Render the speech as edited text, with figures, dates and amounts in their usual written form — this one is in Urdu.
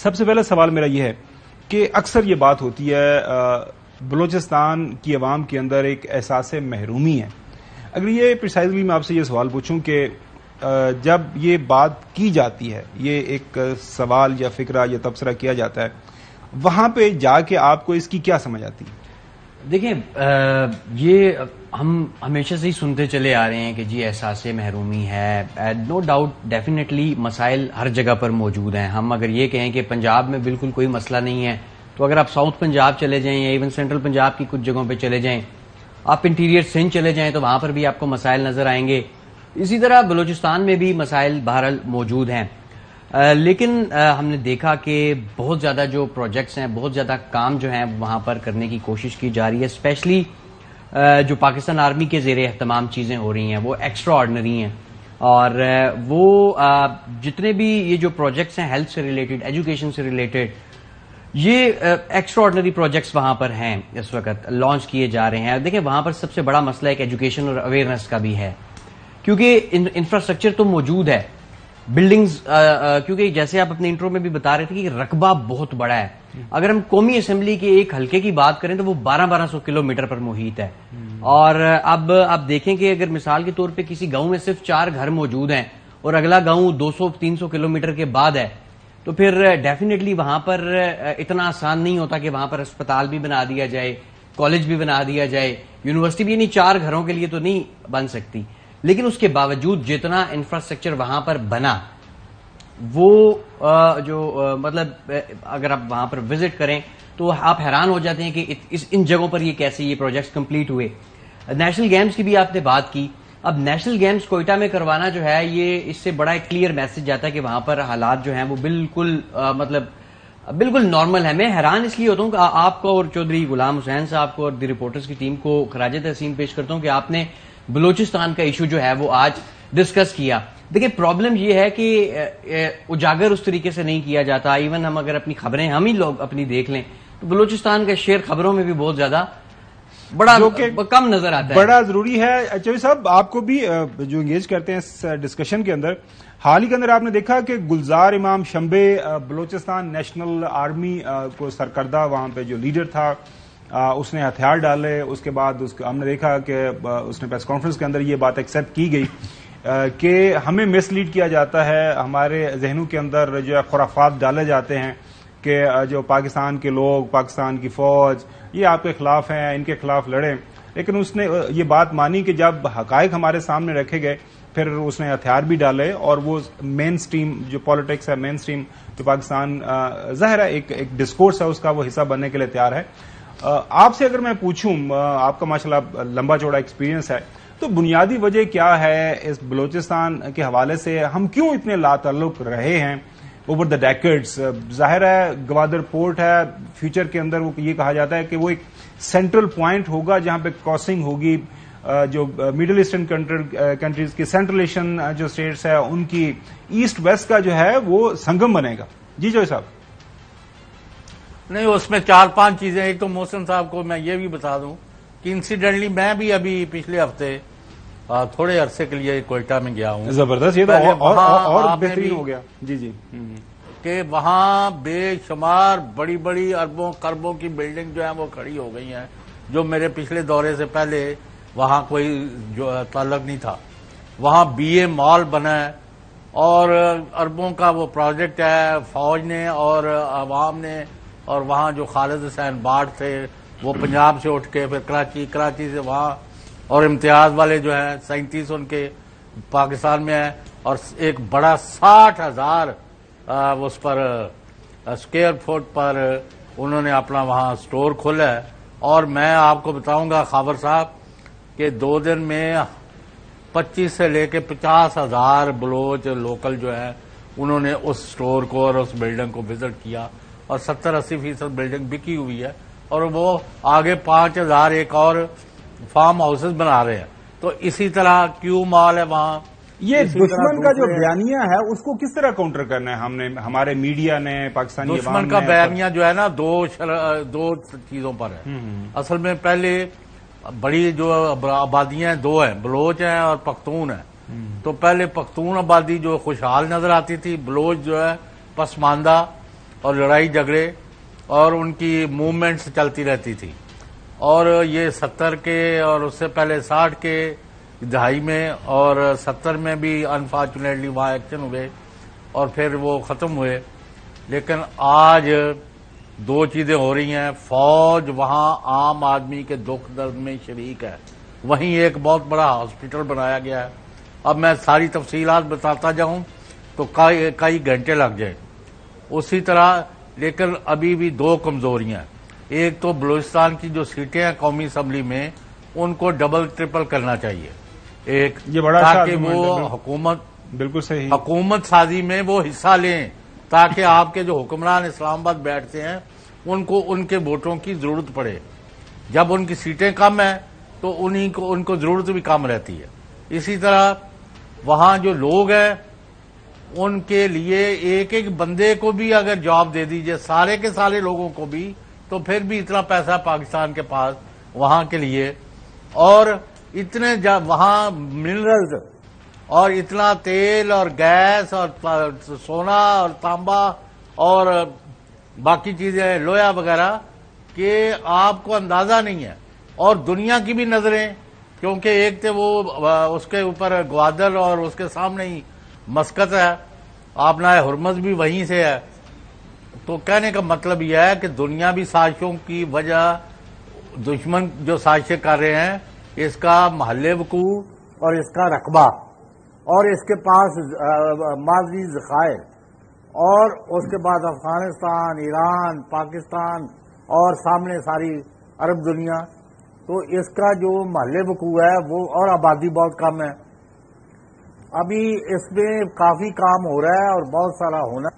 سب سے پہلا سوال میرا یہ ہے کہ اکثر یہ بات ہوتی ہے بلوچستان کی عوام کے اندر ایک احساس محرومی ہے. اگر یہ پریسائزلی میں آپ سے یہ سوال پوچھوں کہ جب یہ بات کی جاتی ہے, یہ ایک سوال یا فکرہ یا تبصرہ کیا جاتا ہے, وہاں پہ جا کے آپ کو اس کی کیا سمجھ آتی ہے؟ دیکھیں, یہ ہم ہمیشہ سے ہی سنتے چلے آ رہے ہیں کہ جی احساس محرومی ہے. نو ڈاؤٹ, ڈیفینیٹلی مسائل ہر جگہ پر موجود ہیں. ہم اگر یہ کہیں کہ پنجاب میں بالکل کوئی مسئلہ نہیں ہے, تو اگر آپ ساؤتھ پنجاب چلے جائیں یا ایون سینٹرل پنجاب کی کچھ جگہوں پہ چلے جائیں, آپ انٹیریئر سندھ چلے جائیں تو وہاں پر بھی آپ کو مسائل نظر آئیں گے. اسی طرح بلوچستان میں بھی مسائل بہرحال موجود ہیں. لیکن ہم نے دیکھا کہ بہت زیادہ جو پروجیکٹس ہیں, بہت زیادہ کام جو ہیں وہاں پر کرنے کی کوشش کی جا رہی ہے. اسپیشلی جو پاکستان آرمی کے زیر اہتمام چیزیں ہو رہی ہیں وہ ایکسٹرا آرڈنری ہیں, اور وہ جتنے بھی یہ جو پروجیکٹس ہیں ہیلتھ سے ریلیٹڈ, ایجوکیشن سے ریلیٹڈ, یہ ایکسٹرا آرڈنری پروجیکٹس وہاں پر ہیں اس وقت لانچ کیے جا رہے ہیں. دیکھیں, وہاں پر سب سے بڑا مسئلہ ایک ایجوکیشن اور اویئرنیس کا بھی ہے, کیونکہ انفراسٹرکچر تو موجود ہے, بلڈنگز, کیونکہ جیسے آپ اپنے انٹرو میں بھی بتا رہے تھے کہ رقبہ بہت بڑا ہے. اگر ہم قومی اسمبلی کے ایک حلقے کی بات کریں تو وہ 1200 کلومیٹر پر محیط ہے. اور اب آپ دیکھیں کہ اگر مثال کے طور پہ کسی گاؤں میں صرف 4 گھر موجود ہیں اور اگلا گاؤں 200-300 کلومیٹر کے بعد ہے, تو پھر ڈیفینیٹلی وہاں پر اتنا آسان نہیں ہوتا کہ وہاں پر اسپتال بھی بنا دیا جائے, کالج بھی بنا دیا جائے, یونیورسٹی بھی, یعنی 4 گھروں کے لیے تو نہیں بن سکتی. لیکن اس کے باوجود جتنا انفراسٹرکچر وہاں پر بنا, وہ جو مطلب اگر آپ وہاں پر وزٹ کریں تو آپ حیران ہو جاتے ہیں کہ ان جگہوں پر یہ کیسے یہ پروجیکٹس کمپلیٹ ہوئے. نیشنل گیمز کی بھی آپ نے بات کی. اب نیشنل گیمز کوئٹہ میں کروانا جو ہے, یہ اس سے بڑا ایک کلیئر میسج جاتا ہے کہ وہاں پر حالات جو ہیں وہ بالکل مطلب بالکل نارمل ہے. میں حیران اس لیے ہوتا ہوں کہ آپ کو اور چودھری غلام حسین صاحب کو اور دی رپورٹرز کی ٹیم کو خراج تحسین پیش کرتا ہوں کہ آپ نے بلوچستان کا ایشو جو ہے وہ آج ڈسکس کیا. دیکھیں, پرابلم یہ ہے کہ اجاگر اس طریقے سے نہیں کیا جاتا. ایون ہم اگر اپنی خبریں ہم ہی لوگ اپنی دیکھ لیں تو بلوچستان کا شیئر خبروں میں بھی بہت زیادہ بڑا کم نظر آتا ہے. بڑا ضروری ہے. چوہدری صاحب, آپ کو بھی جو انگیج کرتے ہیں اس ڈسکشن کے اندر, حال ہی کے اندر آپ نے دیکھا کہ گلزار امام شمبے بلوچستان نیشنل آرمی کو سرکردہ وہاں پہ جو لیڈر تھا, اس نے ہتھیار ڈالے. اس کے بعد ہم نے دیکھا کہ اس نے پریس کانفرنس کے اندر یہ بات ایکسپٹ کی گئی کہ ہمیں مس لیڈ کیا جاتا ہے, ہمارے ذہنوں کے اندر جو ہے خرافات ڈالے جاتے ہیں کہ جو پاکستان کے لوگ, پاکستان کی فوج یہ آپ کے خلاف ہیں, ان کے خلاف لڑیں. لیکن اس نے یہ بات مانی کہ جب حقائق ہمارے سامنے رکھے گئے پھر اس نے ہتھیار بھی ڈالے, اور وہ مین سٹریم جو پالیٹکس ہے, مین سٹریم جو پاکستان ظاہر ہے ایک ڈسکورس ہے اس کا, وہ حصہ بننے کے لیے تیار ہے. آپ سے اگر میں پوچھوں, آپ کا ماشاءاللہ لمبا چوڑا ایکسپیرینس ہے, تو بنیادی وجہ کیا ہے اس بلوچستان کے حوالے سے ہم کیوں اتنے لا تعلق رہے ہیں اوور دا ڈیکیڈز؟ ظاہر ہے گوادر پورٹ ہے, فیوچر کے اندر وہ یہ کہا جاتا ہے کہ وہ ایک سینٹرل پوائنٹ ہوگا جہاں پہ کراسنگ ہوگی جو مڈل ایسٹرن کنٹریز کی, سینٹرل ایشین جو اسٹیٹس ہے ان کی, ایسٹ ویسٹ کا جو ہے وہ سنگم بنے گا. جی جوئی صاحب. نہیں, اس میں 4-5 چیزیں. ایک تو محسن صاحب کو میں یہ بھی بتا دوں کہ انسیڈنٹلی میں بھی ابھی پچھلے ہفتے تھوڑے عرصے کے لیے کوئٹہ میں گیا ہوں. زبردست, یہ تو اور بہترین ہو گیا. جی جی. کہ وہاں بے شمار بڑی بڑی اربوں کربوں کی بلڈنگ جو ہیں وہ کھڑی ہو گئی ہیں, جو میرے پچھلے دورے سے پہلے وہاں کوئی جو تعلق نہیں تھا. وہاں BA مال بنا ہے, اور اربوں کا وہ پروجیکٹ ہے فوج نے اور عوام نے. اور وہاں جو خالد حسین باٹ تھے وہ پنجاب سے اٹھ کے پھر کراچی سے وہاں, اور امتیاز والے جو ہیں 37 ان کے پاکستان میں ہیں, اور ایک بڑا 60,000 اس پر اسکوائر فٹ پر انہوں نے اپنا وہاں سٹور کھولا ہے. اور میں آپ کو بتاؤں گا خاور صاحب کہ 2 دن میں 25 سے لے کے 50,000 بلوچ لوکل جو ہیں انہوں نے اس سٹور کو اور اس بلڈنگ کو وزٹ کیا, اور 70-80% بلڈنگ بکی ہوئی ہے, اور وہ آگے 5,000 ایک اور فارم ہاؤسز بنا رہے ہیں. تو اسی طرح کیو مال ہے وہاں. یہ دشمن کا جو بیانیہ ہے اس کو کس طرح کاؤنٹر کرنا ہے ہم نے, ہمارے میڈیا نے, پاکستانی دشمن کا بیانیہ جو ہے نا دو چیزوں پر ہے. اصل میں پہلے بڑی جو آبادیاں ہیں 2 ہیں, بلوچ ہیں اور پختون ہیں. تو پہلے پختون آبادی جو خوشحال نظر آتی تھی, بلوچ جو ہے پسماندہ اور لڑائی جھگڑے اور ان کی موومنٹس چلتی رہتی تھی. اور یہ 70 کے اور اس سے پہلے 60 کے دہائی میں اور 70 میں بھی انفارچونیٹلی وہاں ایکشن ہوئے اور پھر وہ ختم ہوئے. لیکن آج دو چیزیں ہو رہی ہیں. فوج وہاں عام آدمی کے دکھ درد میں شریک ہے. وہیں ایک بہت بڑا ہاسپٹل بنایا گیا ہے. اب میں ساری تفصیلات بتاتا جاؤں تو کئی گھنٹے لگ جائیں. اسی طرح لیکن ابھی بھی دو کمزوریاں ہیں. ایک تو بلوچستان کی جو سیٹیں ہیں قومی اسمبلی میں ان کو ڈبل ٹرپل کرنا چاہیے. ایک یہ بڑا تاکہ وہ حکومت بالکل صحیح حکومت سازی میں وہ حصہ لیں تاکہ آپ کے جو حکمران اسلام آباد بیٹھتے ہیں ان کو ان کے ووٹوں کی ضرورت پڑے. جب ان کی سیٹیں کم ہیں تو ان کو ضرورت بھی کم رہتی ہے. اسی طرح وہاں جو لوگ ہیں ان کے لیے ایک ایک بندے کو بھی اگر جاب دے دیجئے سارے کے سارے لوگوں کو بھی تو پھر بھی اتنا پیسہ پاکستان کے پاس وہاں کے لیے اور اتنے وہاں منرلز اور اتنا تیل اور گیس اور سونا اور تانبا اور باقی چیزیں لوہا وغیرہ کہ آپ کو اندازہ نہیں ہے. اور دنیا کی بھی نظریں کیونکہ ایک تھے وہ اس کے اوپر گوادر اور اس کے سامنے ہی مسقط ہے. آبنائے ہرمز بھی وہیں سے ہے. تو کہنے کا مطلب یہ ہے کہ دنیاوی سازشوں کی وجہ دشمن جو سازشیں کر رہے ہیں اس کا محل وقوع اور اس کا رقبہ اور اس کے پاس ماضی ذخائر اور اس کے بعد افغانستان، ایران، پاکستان اور سامنے ساری عرب دنیا. تو اس کا جو محل وقوع ہے وہ اور آبادی بہت کم ہے. ابھی اس میں کافی کام ہو رہا ہے اور بہت سارا ہونا